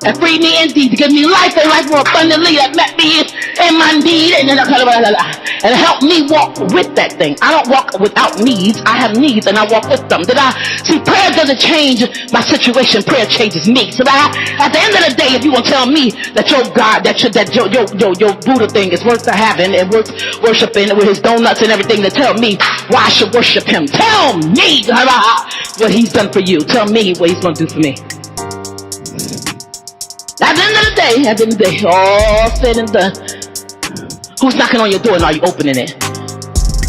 And free me indeed to give me life and life more abundantly that met me in my need and help me walk with that thing. I don't walk without needs. I have needs and I walk with them. See, prayer doesn't change my situation. Prayer changes me. So that at the end of the day, if you want to tell me that your God, that your Buddha thing is worth having and worth worshiping with his donuts and everything, to tell me why I should worship him. Tell me what he's done for you. Tell me what he's going to do for me. At the end of the day, all said and done, who's knocking on your door and are you opening it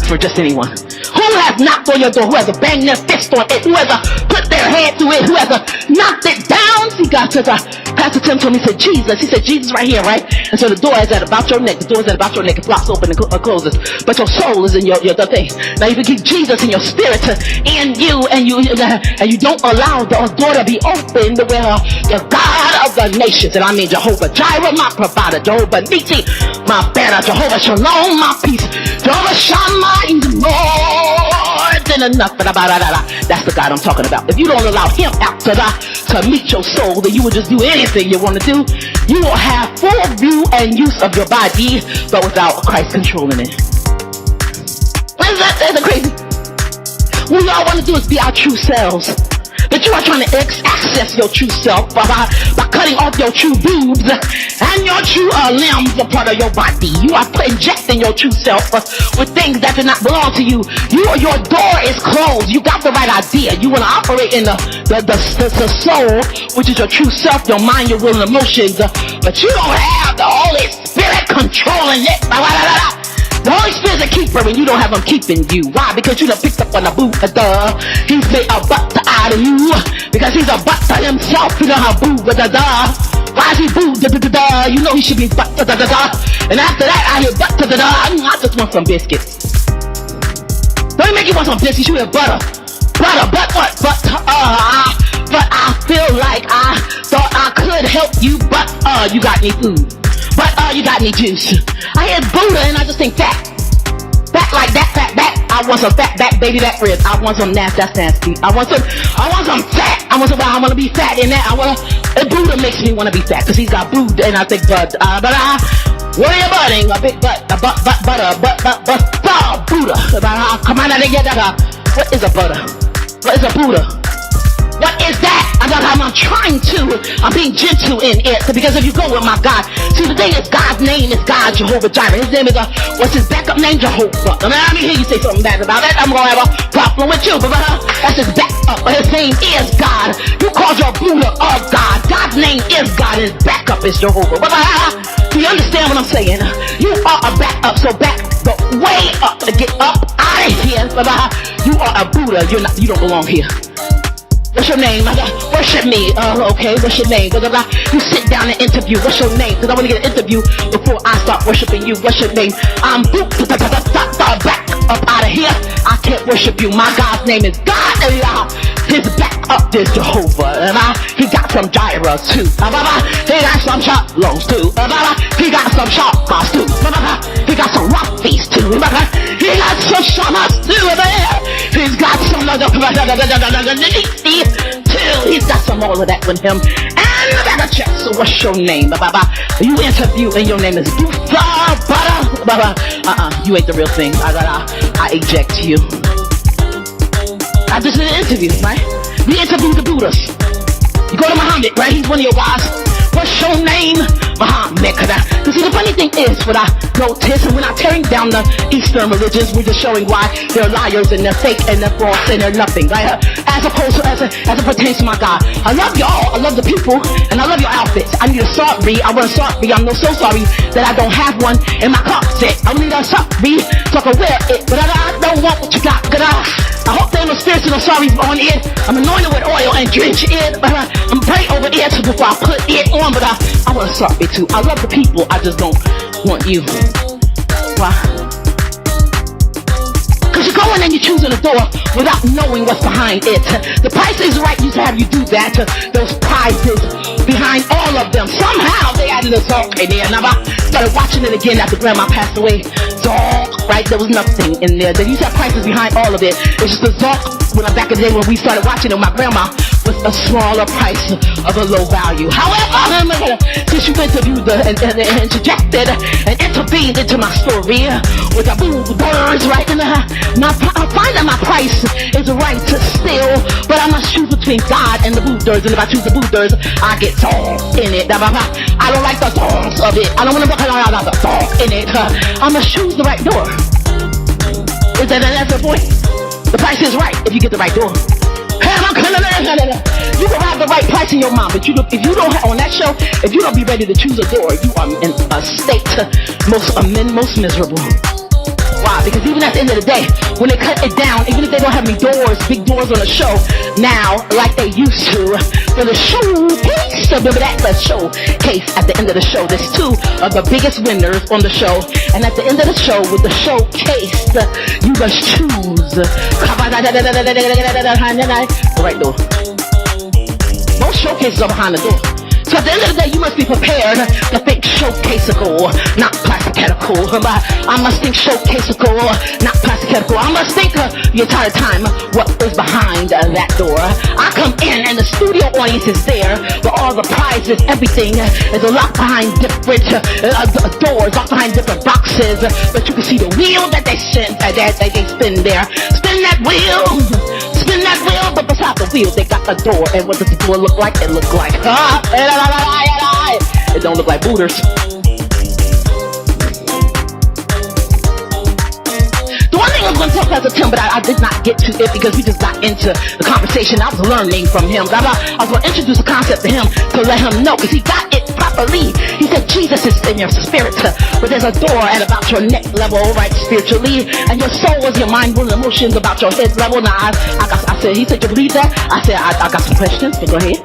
for just anyone? Who has knocked on your door? Who has banged their fist on it? Who has put their head through it? Who has knocked it down? See, God says, Pastor Tim told me, he said, Jesus. He said, Jesus right here, right? And so the door is at about your neck. The door is at about your neck. It flops open and closes. But your soul is in your the thing. Now you can keep Jesus in your spirit in you, and you don't allow the door to be opened where the God of the nations, and I mean Jehovah Jireh, my provider, Jehovah Nisi, my banner, Jehovah Shalom, my peace, Jehovah Shammah, more than enough. That's the God I'm talking about. If you don't allow him out to meet your soul, then you will just do anything you want to do. You will have full view and use of your body, but without Christ controlling it. That's crazy. What we all want to do is be our true selves. But you are trying to access your true self by cutting off your true boobs and your true limbs, a part of your body. You are injecting your true self with things that do not belong to you. Your door is closed. You got the right idea. You want to operate in the soul, which is your true self, your mind, your will, and emotions. But you don't have the Holy Spirit controlling it. The Holy Spirit's a keeper and you don't have him keeping you. Why? Because you done picked up on a boot. He's made a butt out of you. Because he's a butt to himself. You know how boo. Why is he boo? You know he should be butt. And after that, I hear butt. I just want some biscuits. Don't make you want some biscuits. You hear butter. But I feel like I thought I could help you. But you got any food? But you got any juice? I hear Buddha and I just think fat like that, fat back. I want some fat back, baby back ribs. I want some nasty, that's nasty. I want some fat. I want to be fat in that. Buddha makes me want to be fat because he's got Buddha and I think what are you butting? A big butt, butter, Buddha. Come on, what is a butter? What is a Buddha? What is that? I'm being gentle in it. Because if you go with my God, see, the thing is, God's name is God, Jehovah Jireh. His name is, what's his backup name? Jehovah. I mean, let me hear you say something bad about that. I'm going to have a problem with you. But that's his backup. His name is God. You call your Buddha of God. God's name is God. His backup is Jehovah. Do you understand what I'm saying? You are a backup. So back the way up to get up out of here. You are a Buddha. You don't belong here. What's your name? Worship me. Okay, what's your name? You sit down and interview. What's your name? Because I want to get an interview before I start worshiping you. What's your name? I'm back up out of here. I can't worship you. My God's name is God. His back up is Jehovah. He got some Jireh too. He got some sharp loaves too. He got some sharp cross too. He got some rock feast too. He got some shamas too. He's got some he's got some all of that with him. And I got a check. So what's your name? You interview and your name is you ain't the real thing. I eject you. I just did an interview, right? We interviewed the Buddhas. You go to Muhammad, right? He's one of your wives. What's your name? Muhammad. Because see, the funny thing is, what I notice, and we're not tearing down the Eastern religions, we're just showing why they're liars and they're fake and they're false and they're nothing, right? As opposed to, as it pertains to my God. I love y'all, I love the people, and I love your outfits. I need a sorry, I want a sorry. I'm so sorry that I don't have one in my closet. I need a sorry so I can wear it, but I don't want what you got. I hope there are no spirits and no sorry on it. I'm anointed with oil and drench it. I'm praying over it before I put it on, but I want to start it too. I love the people, I just don't want you. Why? Because you're going and you're choosing a door without knowing what's behind it. The price is right to have you do that. Those prizes behind all of them. Somehow they added a zonk in there. Now I started watching it again after grandma passed away. Zonk, right? There was nothing in there. They used to have prices behind all of it. It's just a zonk. When I'm back in the day when we started watching it, my grandma was a smaller price of a low value. However, since you interviewed and interjected and intervened into my story with the boo birds, right? And I find that my price is right to steal, but I must choose between God and the boo birds. And if I choose the boo birds, I get songs in it. I don't like the songs of it. I don't want to look at the song in it. I must choose the right door. Is that's the point? The price is right if you get the right door. You can have the right price in your mind, but if you don't have on that show, if you don't be ready to choose a door, you are in a state most miserable. Why? Because even at the end of the day, when they cut it down, even if they don't have any doors, big doors on the show now, like they used to, for the showcase, remember that? The showcase at the end of the show. There's two of the biggest winners on the show, and at the end of the show, with the showcase, you must choose the right door. Most showcases are behind the door. So at the end of the day, you must be prepared to think showcaseable, not plasticatical. I must think showcaseable, not plasticatical. I must think the entire time what is behind that door. I come in and the studio audience is there, but all the prizes, everything is locked behind different doors, locked behind different boxes. But you can see the wheel that they spin there. Spin that wheel. Spin that wheel, but beside the wheel, they got a door. And what does the door look like? It looks like, it don't look like booters. The one thing I was going to tell Pastor Tim, but I did not get to it because we just got into the conversation. I was learning from him. I was going to introduce a concept to him to let him know, because he got it properly. He said Jesus is in your spirit, but there's a door at about your neck level, right, spiritually, and your soul is your mind, will, and emotions about your head level. Now, I said, he said, you believe that? I said, I got some questions, so go ahead.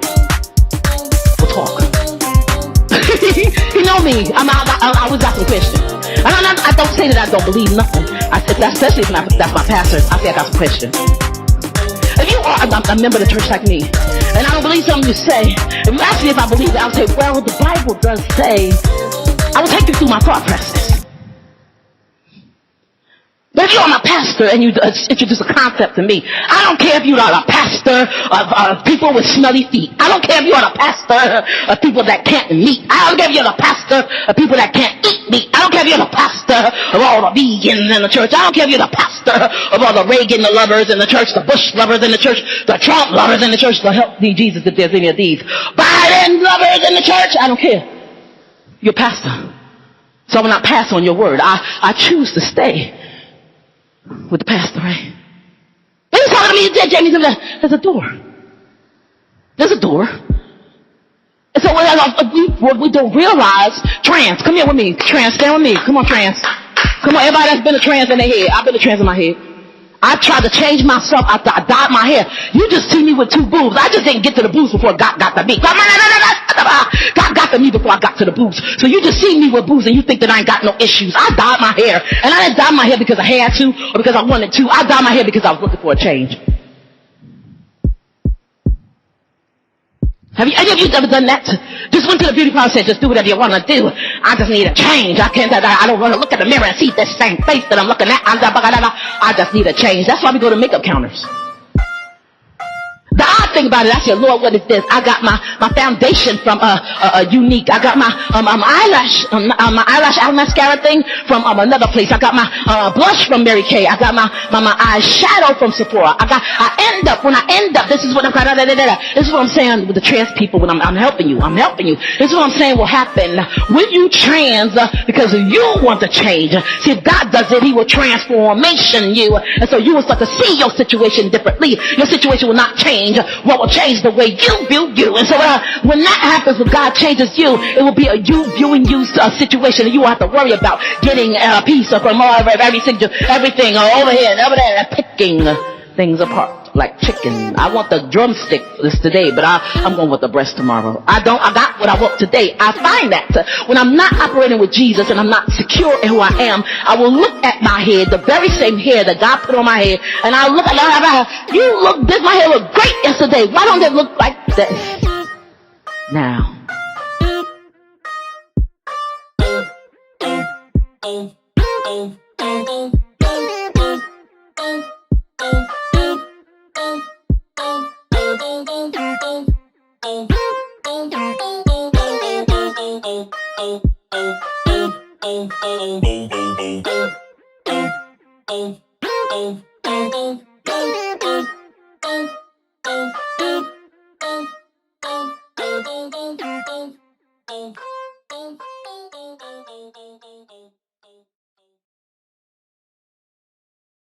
We'll talk. He know me. I always got some questions. And I don't say that I don't believe nothing. I said, especially if that's my pastor, I say I got some questions. If you are a member of the church like me, and I don't believe something you say, if you ask me if I believe it, I'll say, well, the Bible does say. I will take you through my thought process. But if you're my pastor and you introduce a concept to me, I don't care if you are a pastor of people with smelly feet. I don't care if you are a pastor of people that can't meet. I don't care if you're a pastor of people that can't eat meat. I don't care if you're the pastor of all the vegans in the church. I don't care if you're the pastor of all the Reagan lovers in the church, the Bush lovers in the church, the Trump lovers in the church. So help me, Jesus, if there's any of these Biden lovers in the church. I don't care. You're a pastor. So I'm not pass on your word. I choose to stay with the pastor, right? He's talking to me, Jamie, there's a door. There's a door. And so what we don't realize, trans, come here with me. Trans, stand with me. Come on, trans. Come on, everybody that's been a trans in their head. I've been a trans in my head. I tried to change myself after I dyed my hair. You just see me with two boobs. I just didn't get to the boobs before God got to me. God got to me before I got to the boobs. So you just see me with boobs and you think that I ain't got no issues. I dyed my hair. And I didn't dye my hair because I had to or because I wanted to. I dyed my hair because I was looking for a change. Have any of you ever done that? Just went to the beauty parlor and said, just do whatever you want to do. I just need a change. I don't want to look at the mirror and see this same face that I'm looking at. I just need a change. That's why we go to makeup counters. The odd thing about it, I said, Lord, what is this? I got my foundation from Unique. I got my eyelash eye mascara thing from another place. I got my blush from Mary Kay. I got my eyeshadow from Sephora. When I end up, this is what this is what I'm saying with the trans people when I'm helping you. This is what I'm saying will happen when you trans because you want to change. See, if God does it, he will transformation you. And so you will start to see your situation differently. Your situation will not change. What will change the way you view you. And so when that happens, when God changes you, it will be a you viewing you situation, and you won't have to worry about getting a piece from everything over here and over there and picking things apart like chicken. I want the drumstick today, but I'm going with the breast tomorrow. I got what I want today. I find that when I'm not operating with Jesus and I'm not secure in who I am, I will look at my head, the very same hair that God put on my head, and I look at my hair looked great yesterday. Why don't it look like this? Now.